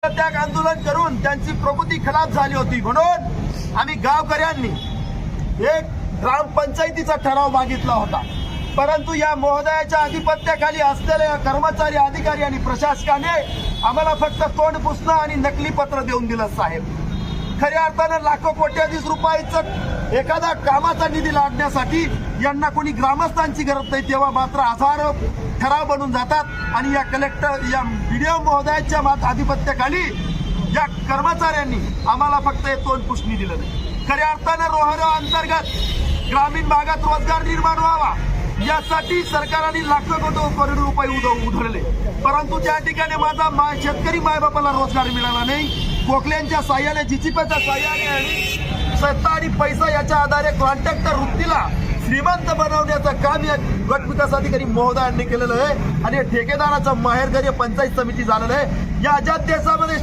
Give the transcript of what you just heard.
त्याग आंदोलन करून त्यांची प्रकृती खराब झाली होती, म्हणून आम्ही गावकऱ्यांनी एक ग्रामपंचायतीचा ठराव मागितला होता. परंतु या महोदयाच्या अधिपत्याखाली असलेल्या कर्मचारी, अधिकारी आणि प्रशासकाने आम्हाला फक्त तोंड पुसणं आणि नकली पत्र देऊन दिलं. साहेब, खऱ्या अर्थानं लाखो कोट्याधीश रुपयाचं एखादा कामाचा निधी लागण्यासाठी यांना कोणी ग्रामस्थांची गरज नाही, तेव्हा मात्र हजारो ठराव बनून जातात आणि या या व्हिडिओ महोदयाच्या आधिपत्याखाली या कर्मचाऱ्यांनी आम्हाला फक्त तोंड पुसणी दिलं नाही. खऱ्या अर्थानं रोहरो अंतर्गत ग्रामीण भागात रोजगार निर्माण व्हावा यासाठी सरकारने लाखो करोड रुपये उधळले, परंतु त्या ठिकाणी माझा शेतकरी मायबापाला रोजगार मिळाला नाही. गोखल्यांच्या साह्याने, जिचिपाच्या साह्याने आणि सत्ता आणि पैसा याच्या आधारे कॉन्ट्रॅक्टर वृत्तीला श्रीमंत बनवण्याचं काम या गट विकास अधिकारी महोदयांनी केलेलं आहे आणि ठेकेदाराचं माहेरघर पंचायत समिती झालेलं आहे. या अजात देशामध्ये